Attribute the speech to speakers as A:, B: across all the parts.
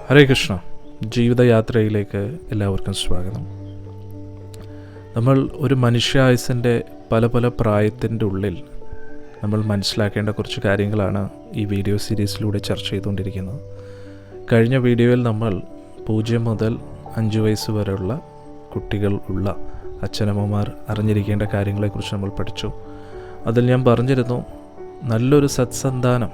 A: ഹരേ കൃഷ്ണ. ജീവിതയാത്രയിലേക്ക് എല്ലാവർക്കും സ്വാഗതം. നമ്മൾ ഒരു മനുഷ്യായുസിൻ്റെ പല പ്രായത്തിൻ്റെ ഉള്ളിൽ നമ്മൾ മനസ്സിലാക്കേണ്ട കുറച്ച് കാര്യങ്ങളാണ് ഈ വീഡിയോ സീരീസിലൂടെ ചർച്ച ചെയ്തുകൊണ്ടിരിക്കുന്നത്. കഴിഞ്ഞ വീഡിയോയിൽ നമ്മൾ 0 മുതൽ 5 വയസ്സ് വരെയുള്ള കുട്ടികൾ ഉള്ള അച്ഛനമ്മമാർ അറിഞ്ഞിരിക്കേണ്ട കാര്യങ്ങളെക്കുറിച്ച് നമ്മൾ പഠിച്ചു. അതിൽ ഞാൻ പറഞ്ഞിരുന്നു, നല്ലൊരു സത്സന്താനം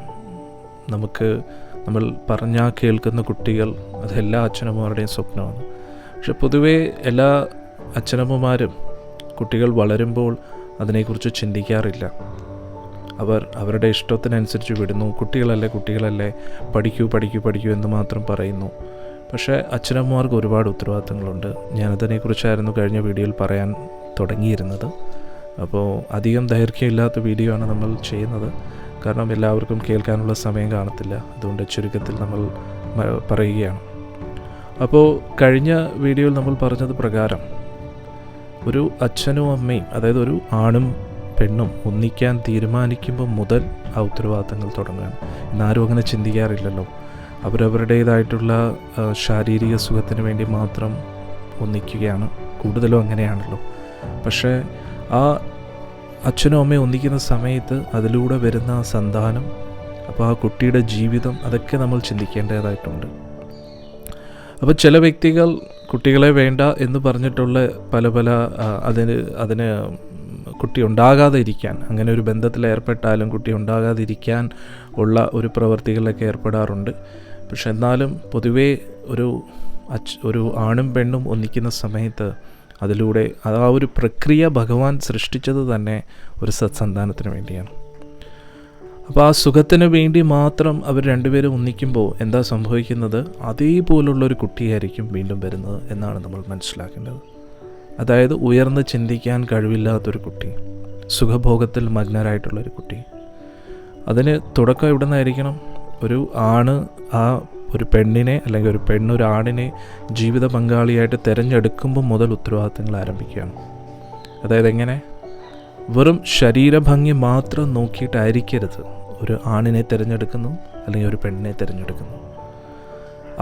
A: നമ്മൾ പറഞ്ഞാൽ കേൾക്കുന്ന കുട്ടികൾ അത് എല്ലാ അച്ഛനമ്മമാരുടെയും സ്വപ്നമാണ്. പക്ഷെ പൊതുവേ എല്ലാ അച്ഛനമ്മമാരും കുട്ടികൾ വളരുമ്പോൾ അതിനെക്കുറിച്ച് ചിന്തിക്കാറില്ല. അവരുടെ ഇഷ്ടത്തിനനുസരിച്ച് വിടുന്നു. കുട്ടികളല്ലേ പഠിക്കൂ എന്ന് മാത്രം പറയുന്നു. പക്ഷേ അച്ഛനമ്മമാർക്ക് ഒരുപാട് ഉത്തരവാദിത്തങ്ങളുണ്ട്. ഞാനതിനെക്കുറിച്ചായിരുന്നു കഴിഞ്ഞ വീഡിയോയിൽ പറയാൻ തുടങ്ങിയിരുന്നത്. അപ്പോൾ അധികം ദൈർഘ്യമില്ലാത്ത വീഡിയോ ആണ് നമ്മൾ ചെയ്യുന്നത്, കാരണം എല്ലാവർക്കും കേൾക്കാനുള്ള സമയം കാണത്തില്ല. അതുകൊണ്ട് ചുരുക്കത്തിൽ നമ്മൾ പറയുകയാണ്. അപ്പോൾ കഴിഞ്ഞ വീഡിയോയിൽ നമ്മൾ പറഞ്ഞത് പ്രകാരം ഒരു അച്ഛനും അമ്മയും, അതായത് ഒരു ആണും പെണ്ണും ഒന്നിക്കാൻ തീരുമാനിക്കുമ്പോൾ മുതൽ ആ ഉത്തരവാദിത്തങ്ങൾ തുടങ്ങുകയാണ്. ഇന്നാരും അങ്ങനെ ചിന്തിക്കാറില്ലല്ലോ. അവരവരുടേതായിട്ടുള്ള ശാരീരിക സുഖത്തിന് വേണ്ടി മാത്രം ഒന്നിക്കുകയാണ്, കൂടുതലും അങ്ങനെയാണല്ലോ. പക്ഷേ ആ അച്ഛനും അമ്മയും ഒന്നിക്കുന്ന സമയത്ത് അതിലൂടെ വരുന്ന ആ സന്താനം, അപ്പോൾ ആ കുട്ടിയുടെ ജീവിതം, അതൊക്കെ നമ്മൾ ചിന്തിക്കേണ്ടതായിട്ടുണ്ട്. അപ്പോൾ ചില വ്യക്തികൾ കുട്ടികളെ വേണ്ട എന്ന് പറഞ്ഞിട്ടുള്ള പല അതിന് കുട്ടി ഉണ്ടാകാതെ ഇരിക്കാൻ, അങ്ങനെ ഒരു ബന്ധത്തിൽ ഏർപ്പെട്ടാലും കുട്ടി ഉണ്ടാകാതിരിക്കാൻ ഉള്ള ഒരു പ്രവൃത്തികളിലൊക്കെ ഏർപ്പെടാറുണ്ട്. പക്ഷെ എന്നാലും പൊതുവേ ഒരു ആണും പെണ്ണും ഒന്നിക്കുന്ന സമയത്ത് അതിലൂടെ ആ ഒരു പ്രക്രിയ ഭഗവാൻ സൃഷ്ടിച്ചത് തന്നെ ഒരു സത്സന്താനത്തിന് വേണ്ടിയാണ്. അപ്പോൾ ആ സുഖത്തിന് വേണ്ടി മാത്രം അവർ രണ്ടുപേരും ഒന്നിക്കുമ്പോൾ എന്താ സംഭവിക്കുന്നത്? അതേപോലുള്ളൊരു കുട്ടിയായിരിക്കും വീണ്ടും വരുന്നത് എന്നാണ് നമ്മൾ മനസ്സിലാക്കേണ്ടത്. അതായത് ഉയർന്ന് ചിന്തിക്കാൻ കഴിവില്ലാത്തൊരു കുട്ടി, സുഖഭോഗത്തിൽ മഗ്നരായിട്ടുള്ളൊരു കുട്ടി. അതിന് തുടക്കം എവിടെ നിന്നായിരിക്കണം? ഒരു ആണ് ഒരു പെണ്ണിനെ, അല്ലെങ്കിൽ ഒരു പെണ്ണൊരു ആണിനെ ജീവിത പങ്കാളിയായിട്ട് തിരഞ്ഞെടുക്കുമ്പോൾ മുതൽ ഉത്തരവാദിത്തങ്ങൾ ആരംഭിക്കുകയാണ്. അതായത് എങ്ങനെ? വെറും ശരീരഭംഗി മാത്രം നോക്കിയിട്ടായിരിക്കരുത് ഒരു ആണിനെ തിരഞ്ഞെടുക്കുന്നു അല്ലെങ്കിൽ ഒരു പെണ്ണിനെ തിരഞ്ഞെടുക്കുന്നു.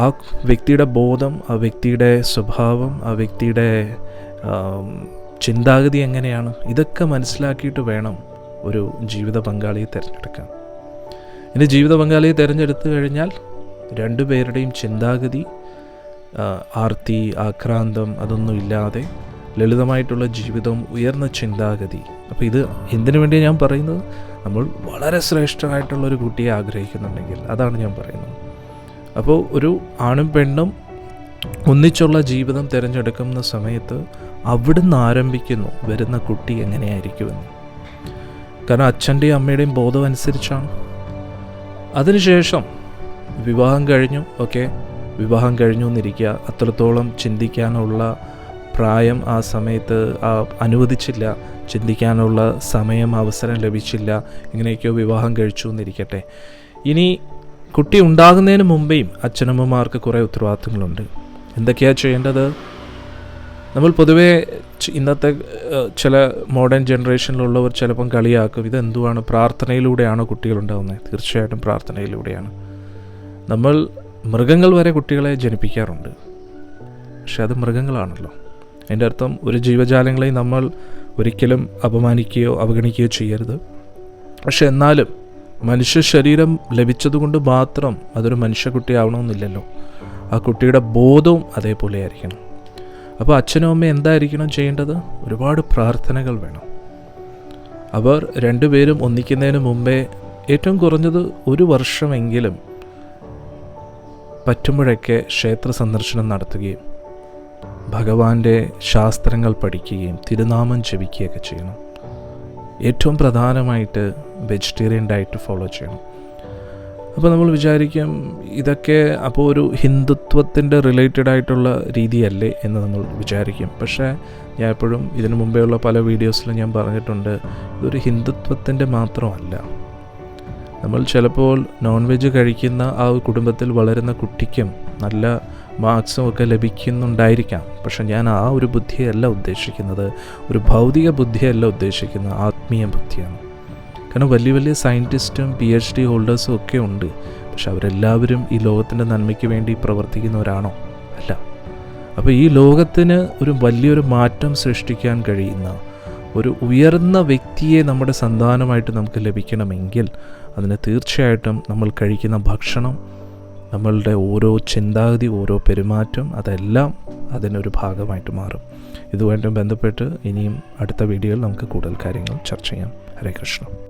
A: ആ വ്യക്തിയുടെ ബോധം, ആ വ്യക്തിയുടെ സ്വഭാവം, ആ വ്യക്തിയുടെ ചിന്താഗതി എങ്ങനെയാണ്, ഇതൊക്കെ മനസ്സിലാക്കിയിട്ട് വേണം ഒരു ജീവിത പങ്കാളിയെ തിരഞ്ഞെടുക്കാൻ. ഇനി ജീവിത പങ്കാളിയെ തിരഞ്ഞെടുത്തു കഴിഞ്ഞാൽ രണ്ടുപേരുടെയും ചിന്താഗതി, ആർത്തി, ആക്രാന്തം അതൊന്നും ഇല്ലാതെ ലളിതമായിട്ടുള്ള ജീവിതവും ഉയർന്ന ചിന്താഗതി. അപ്പോൾ ഇത് എന്തിനു വേണ്ടിയാണ് ഞാൻ പറയുന്നത്? നമ്മൾ വളരെ ശ്രേഷ്ഠമായിട്ടുള്ളൊരു കുട്ടിയെ ആഗ്രഹിക്കുന്നുണ്ടെങ്കിൽ അതാണ് ഞാൻ പറയുന്നത്. അപ്പോൾ ഒരു ആണും പെണ്ണും ഒന്നിച്ചുള്ള ജീവിതം തിരഞ്ഞെടുക്കുന്ന സമയത്ത് അവിടുന്ന് ആരംഭിക്കുന്നു വരുന്ന കുട്ടി എങ്ങനെയായിരിക്കുമെന്ന്. കാരണം അച്ഛൻ്റെയും അമ്മയുടെയും ബോധം അനുസരിച്ചാണ്. അതിനുശേഷം വിവാഹം കഴിഞ്ഞു എന്നിരിക്കുക, അത്രത്തോളം ചിന്തിക്കാനുള്ള പ്രായം ആ സമയത്ത് അനുവദിച്ചില്ല, ചിന്തിക്കാനുള്ള സമയം, അവസരം ലഭിച്ചില്ല, ഇങ്ങനെയൊക്കെയോ വിവാഹം കഴിച്ചു എന്നിരിക്കട്ടെ. ഇനി കുട്ടി ഉണ്ടാകുന്നതിന് മുമ്പേയും അച്ഛനമ്മമാർക്ക് കുറേ ഉത്തരവാദിത്തങ്ങളുണ്ട്. എന്തൊക്കെയാണ് ചെയ്യേണ്ടത്? നമ്മൾ പൊതുവേ ഇന്നത്തെ ചില മോഡേൺ ജനറേഷനിലുള്ളവർ ചിലപ്പം കളിയാക്കും, ഇതെന്തുവാണ്, പ്രാർത്ഥനയിലൂടെയാണോ കുട്ടികളുണ്ടാകുന്നത്? തീർച്ചയായിട്ടും പ്രാർത്ഥനയിലൂടെയാണ്. നമ്മൾ മൃഗങ്ങൾ വരെ കുട്ടികളെ ജനിപ്പിക്കാറുണ്ട്. പക്ഷെ അത് മൃഗങ്ങളാണല്ലോ. അതിൻ്റെ അർത്ഥം ഒരു ജീവജാലങ്ങളെയും നമ്മൾ ഒരിക്കലും അപമാനിക്കുകയോ അവഗണിക്കുകയോ ചെയ്യരുത്. പക്ഷെ എന്നാലും മനുഷ്യ ശരീരം ലഭിച്ചതുകൊണ്ട് മാത്രം അതൊരു മനുഷ്യക്കുട്ടി ആവണമെന്നില്ലല്ലോ. ആ കുട്ടിയുടെ ബോധവും അതേപോലെ ആയിരിക്കണം. അപ്പോൾ അച്ഛനും അമ്മയും എന്തായിരിക്കണം ചെയ്യേണ്ടത്? ഒരുപാട് പ്രാർത്ഥനകൾ വേണം. അവർ രണ്ടുപേരും ഒന്നിക്കുന്നതിന് മുമ്പേ ഏറ്റവും കുറഞ്ഞത് 1 വർഷമെങ്കിലും പറ്റുമ്പോഴൊക്കെ ക്ഷേത്ര സന്ദർശനം നടത്തുകയും ഭഗവാന്റെ ശാസ്ത്രങ്ങൾ പഠിക്കുകയും തിരുനാമം ജപിക്കുകയൊക്കെ ചെയ്യണം. ഏറ്റവും പ്രധാനമായിട്ട് വെജിറ്റേറിയൻ ഡയറ്റ് ഫോളോ ചെയ്യണം. അപ്പോൾ നമ്മൾ വിചാരിക്കും ഇതൊക്കെ അപ്പോൾ ഒരു ഹിന്ദുത്വത്തിൻ്റെ റിലേറ്റഡ് ആയിട്ടുള്ള രീതിയല്ലേ എന്ന് നമ്മൾ വിചാരിക്കും. പക്ഷേ ഞാൻ എപ്പോഴും ഇതിനു മുമ്പേ ഉള്ള പല വീഡിയോസിലും ഞാൻ പറഞ്ഞിട്ടുണ്ട്, ഇതൊരു ഹിന്ദുത്വത്തിൻ്റെ മാത്രമല്ല. നമ്മൾ ചിലപ്പോൾ നോൺ വെജ് കഴിക്കുന്ന ആ കുടുംബത്തിൽ വളരുന്ന കുട്ടിക്കും നല്ല മാർക്സും ഒക്കെ ലഭിക്കുന്നുണ്ടായിരിക്കാം. പക്ഷെ ഞാൻ ആ ഒരു ബുദ്ധിയല്ല ഉദ്ദേശിക്കുന്നത്, ഒരു ഭൗതിക ബുദ്ധിയല്ല ഉദ്ദേശിക്കുന്നത്, ആത്മീയ ബുദ്ധിയാണ്. കാരണം വലിയ വലിയ സയൻറ്റിസ്റ്റും PhD ഹോൾഡേഴ്സും ഒക്കെ ഉണ്ട്. പക്ഷെ അവരെല്ലാവരും ഈ ലോകത്തിൻ്റെ നന്മയ്ക്ക് വേണ്ടി പ്രവർത്തിക്കുന്നവരാണോ? അല്ല. അപ്പോൾ ഈ ലോകത്തിന് ഒരു വലിയൊരു മാറ്റം സൃഷ്ടിക്കാൻ കഴിയുന്ന ഒരു ഉയർന്ന വ്യക്തിയെ നമ്മുടെ സന്താനമായിട്ട് നമുക്ക് ലഭിക്കണമെങ്കിൽ അതിന് തീർച്ചയായിട്ടും നമ്മൾ കഴിക്കുന്ന ഭക്ഷണം, നമ്മളുടെ ഓരോ ചിന്താഗതി, ഓരോ പെരുമാറ്റം, അതെല്ലാം അതിനൊരു ഭാഗമായിട്ട് മാറും. ഇതുമായിട്ട് ബന്ധപ്പെട്ട് ഇനിയും അടുത്ത വീഡിയോയിൽ നമുക്ക് കൂടുതൽ കാര്യങ്ങൾ ചർച്ച ചെയ്യാം. ഹരേ കൃഷ്ണ.